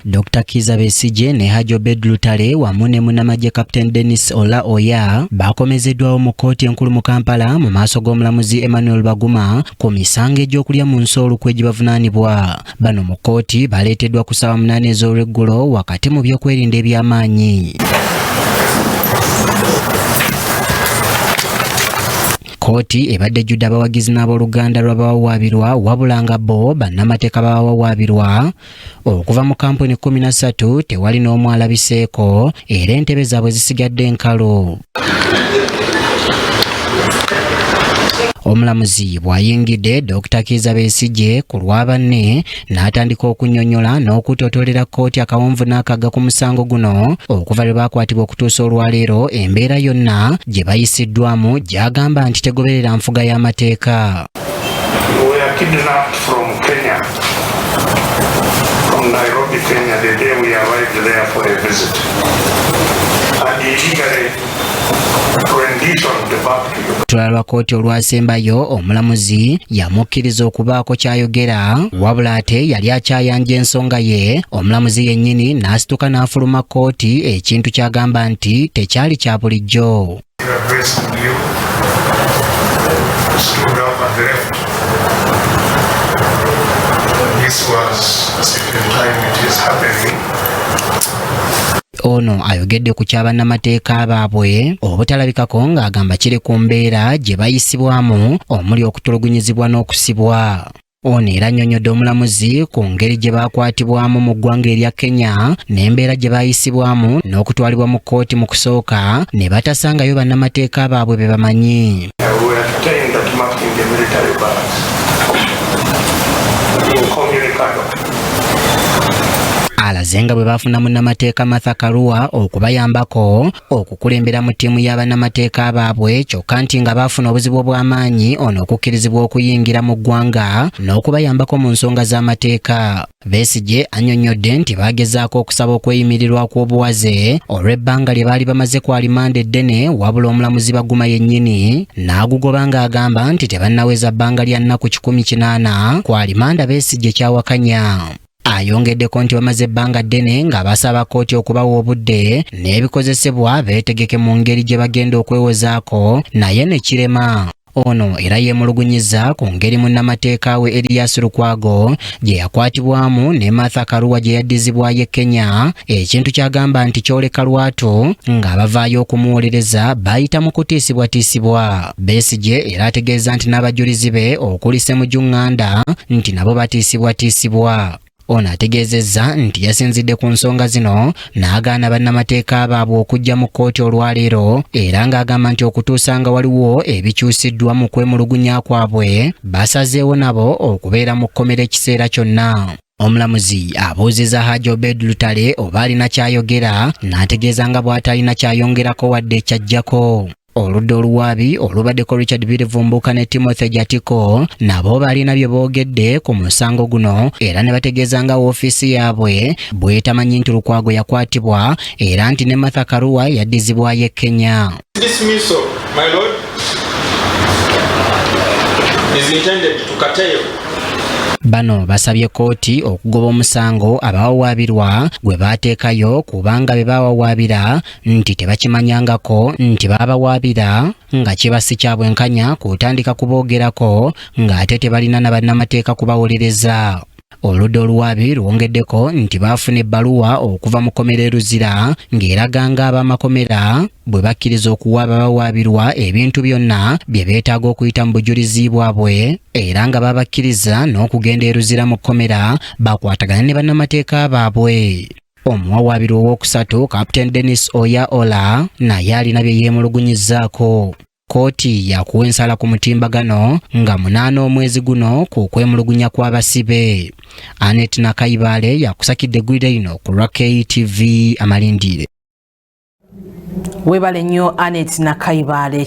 Dr. Kizza Besigye ne Hajji Obed Lutale wamu ne munnamagye Captain Dennis Ola Oya bakomezeddwawo mu kkooti enkulu mu Kampala mu maaso g'omulamuzi Emmanuel Baguma ku misango egy'okulya mu nsi olukwe gye bavunaanibwa. Bano mu kkooti baleeteddwa ku ssaawa 8 ez'olweggulo wakati mu byokwerinda eby'amaanyi. Kkooti ebadde ejjudde abawagizi n'abooluganda lw'abawawaabirwa wabula nga bo bannamateeka bawawaabirwa okuva mu kampuni 13 tewali n'omu alabiseeko era entebe zaabwe zisigadde nkalu. Omulamuzi bw'ayingidde Dr. Kizza Besigye ku lw'abanne n'atandika okunnyonnyola n'okutotolera kkooti akawonvu n'akagga ku musango guno okuva lwe baakwatibwa okutuusa olwaleero embeera yonna gye bayisiddwamu gy'agamba nti tegoberera nfuga y'amateeka. Nairobi, Kenya, the day we arrived there for a visit. And illegally renditioned back to you. Tulala lwa kkooti olwasembayo omulamuzi yamukkiriza okubaako ky'ayogera wabula ate yali akyayanja ensonga ye. Omulamuzi yennyini n'asituka n'afuluma kkooti ekintu ky'agamba nti tekyali kya bulijjo. Ono ayogedde ku ky'abannamateeka baabwe obutalabikako ng'agamba kiri ku mbeera gye bayisibwamu omuli okutulugunyizibwa n'okusibwa. Ono era annyonnyodde omulamuzi ku ngeri gye baakwatibwamu mu ggwanga erya Kenya n'embeera gye baayisibwamu n'okutwalibwa mu kkooti mu kusooka ne batasangayo bannamateeka baabwe be bamanyi. Alaze nga bwe baafuna munnamateeka Martha Karua okubayambako okukulembera mu ttiimu y'abannamateeka baabwe kyokka nti nga baafuna obuzibu obw'amaanyi ono okukkirizibwa okuyingira mu ggwanga n'okubayambako mu nsonga z'amateeka. Besigye annyonnyodde nti baagezaako okusaba okweyimirirwa kw'obuwaze olw'ebbanga lye baali bamaze ku alimanda eddene wabula omulamuzi Baguma yennyini n'agugoba ng'agamba nti tebannaweza bbanga lya nnaku 180 ku alimanda Besigye kyawakanya. Ayongeddeko nti bamaze ebbanga ddene nga basaba kkooti okubawa obudde n'ebikozesebwa beetegeke mu ngeri gye bagenda okwewozaako naye ne kirema. Ono era yeemulugunyiza ku ngeri munnamateeka we Erias Lukwago gye yakwatibwamu ne Martha Karua gye yaddizibwayo e Kenya, ekintu ky'agamba nti kyoleka lwatu ng'abavaayo okumuwolereza bayita mu kutiisibwatiisibwa. Besigye era ategeeza nti n'abajulizi be okuli Ssemujju Nganda nti nabo batiisibwatiisibwa. Ono ategeezezza nti yasinzidde ku nsonga zino n'agaana bannamateeka baabwe okujja mu kkooti olwaleero era ng'agamba nti okutuusa nga waliwo ebikyusiddwa mu kwemulugunya kwabwe basazeewo nabo okubeera mu kkomera ekiseera kyonna. Omulamuzi abuuziza Hajji Obed Lutale oba alina ky'ayogera n'ategeeza nga bw'atalina ky'ayongerako wadde ekyajjako. Oludda oluwaabi olubaddeko Richard Birivumbuka ne Timothy Jatiko nabo balina bye boogedde ku musango guno era ne bategeeza nga woofiisi yaabwe bw'etamanyi nti Lukwago yakwatibwa era nti ne Martha Karua yaddizibwayo e Kenya. Dismissal, my lord, is intended to curtail. Bano basabye kkooti okugoba omusango abawawaabirwa gwe baateekayo kubanga be baawawaabira nti tebakimanyangako nti baabawaabira nga kiba si kya bwenkanya kutandika kuboogerako ng'ate tebalina na bannamateeka kubawolereza. Oludda oluwaabi lwongeddeko nti baafuna ebbaluwa okuva mu kkomera e Luzira ng'eraga nga ab'amakomera bwe bakkiriza okuwa abawawaabirwa ebintu byonna bye beetaaga okuyita mu bujulizi bwabwe era nga babakkiriza n'okugenda e Luzira mu kkomera bakwatagana ne bannamateeka baabwe. Omuwawaabirwa owookusatu Captain Dennis Oya Ola naye alina bye yeemulugunyizzaako. Kkooti yakuwa ensala ku mutimbagano nga 8 omwezi guno ku kwemulugunya kw'abasibe. Anet Nakayibale yakusakidde eggulire lino ku lwa KTV Amalindire. Webale nnyo Anet Nakayibale.